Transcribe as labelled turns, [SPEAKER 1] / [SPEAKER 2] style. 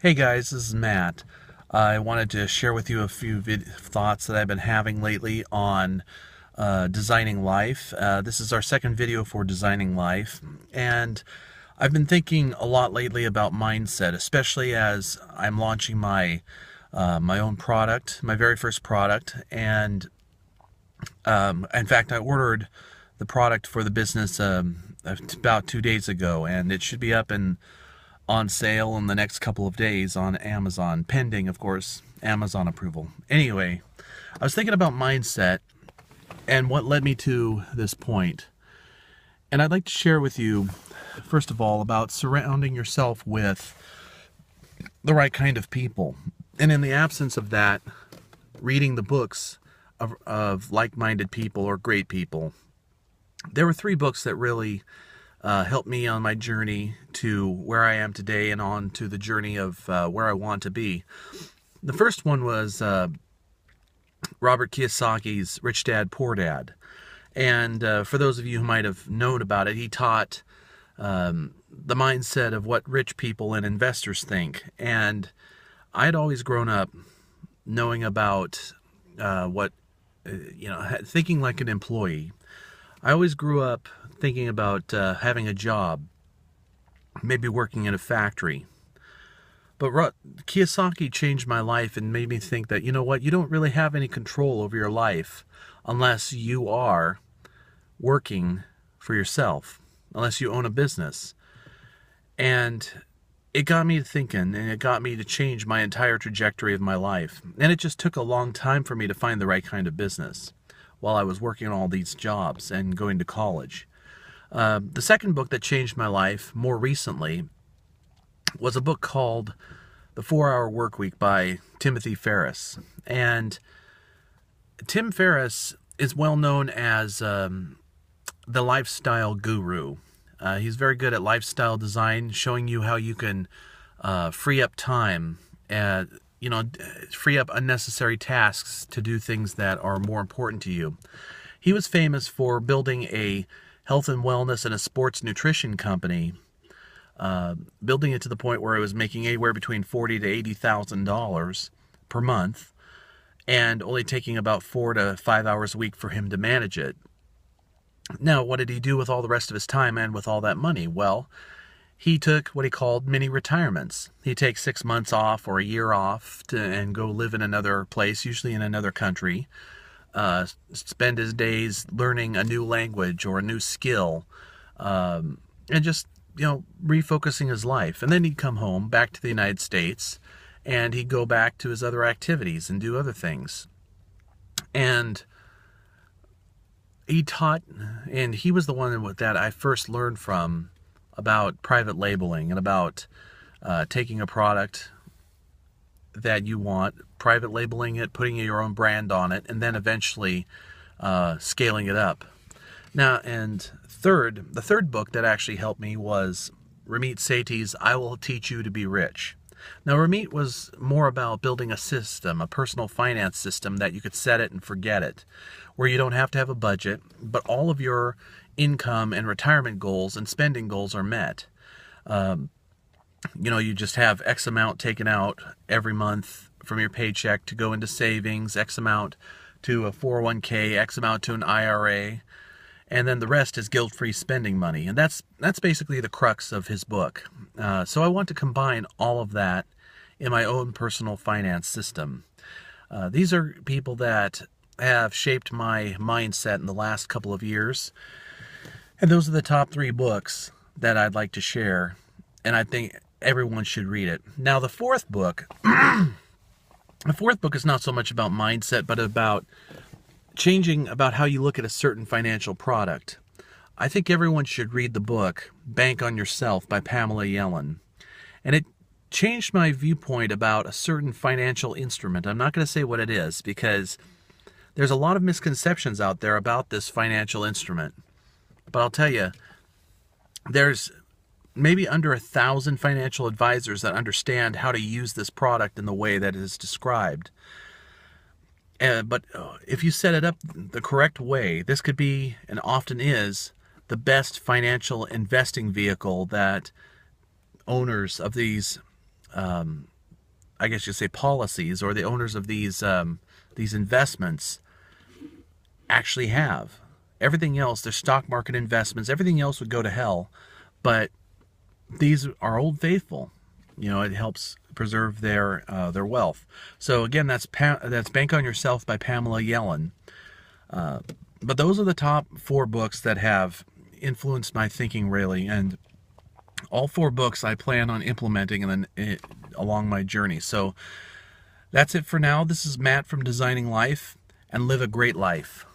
[SPEAKER 1] Hey guys, this is Matt. I wanted to share with you a few thoughts that I've been having lately on designing life. This is our second video for designing life, and I've been thinking a lot lately about mindset, especially as I'm launching my own product, my very first product, and in fact, I ordered the product for the business about 2 days ago, and it should be up and on sale in the next couple of days on Amazon, pending, of course, Amazon approval. Anyway, I was thinking about mindset and what led me to this point. And I'd like to share with you, first of all, about surrounding yourself with the right kind of people. And in the absence of that, reading the books of like-minded people or great people. There were 3 books that really helped me on my journey to where I am today and on to the journey of where I want to be. The first one was Robert Kiyosaki's Rich Dad, Poor Dad. And for those of you who might have known about it, he taught the mindset of what rich people and investors think. And I had always grown up knowing about thinking like an employee. I always grew up thinking about having a job, maybe working in a factory. But Kiyosaki changed my life and made me think that, you know what, you don't really have any control over your life unless you are working for yourself, unless you own a business. And it got me thinking, and it got me to change my entire trajectory of my life. And it just took a long time for me to find the right kind of business while I was working on all these jobs and going to college. The second book that changed my life more recently was a book called The 4-Hour Workweek by Timothy Ferriss. And Tim Ferriss is well known as the lifestyle guru. He's very good at lifestyle design, showing you how you can free up time, free up unnecessary tasks to do things that are more important to you. He was famous for building a health and wellness and a sports nutrition company, building it to the point where it was making anywhere between $40,000 to $80,000 per month, and only taking about 4 to 5 hours a week for him to manage it. Now, what did he do with all the rest of his time and with all that money? Well, he took what he called mini retirements. He'd take 6 months off or a year off and go live in another place, usually in another country, spend his days learning a new language or a new skill, and just, refocusing his life. And then he'd come home back to the United States, and he'd go back to his other activities and do other things. And he taught, and he was the one that I first learned from about private labeling and about taking a product that you want, private labeling it, putting your own brand on it, and then eventually scaling it up. Now, and the third book that actually helped me was Ramit Sethi's I Will Teach You to Be Rich. Now, Ramit was more about building a system, a personal finance system that you could set it and forget it, where you don't have to have a budget, but all of your income and retirement goals and spending goals are met. You just have X amount taken out every month from your paycheck to go into savings, X amount to a 401k, X amount to an IRA, and then the rest is guilt-free spending money. And that's basically the crux of his book. So I want to combine all of that in my own personal finance system. These are people that have shaped my mindset in the last couple of years. And those are the top 3 books that I'd like to share. And I think everyone should read it. Now, the fourth book is not so much about mindset, but about changing about how you look at a certain financial product. I think everyone should read the book Bank on Yourself by Pamela Yellen. And it changed my viewpoint about a certain financial instrument. I'm not going to say what it is because there's a lot of misconceptions out there about this financial instrument. But I'll tell you, there's maybe under 1,000 financial advisors that understand how to use this product in the way that it is described. But if you set it up the correct way, this could be, and often is, the best financial investing vehicle that owners of these I guess you say, policies, or the owners of these investments actually have. Everything else, their stock market investments, everything else would go to hell, but these are Old Faithful. You know, it helps preserve their wealth. So again, that's Bank on Yourself by Pamela Yellen. But those are the top 4 books that have influenced my thinking, really, and all 4 books I plan on implementing and then along my journey. So that's it for now. This is Matt from Designing Life, and live a great life.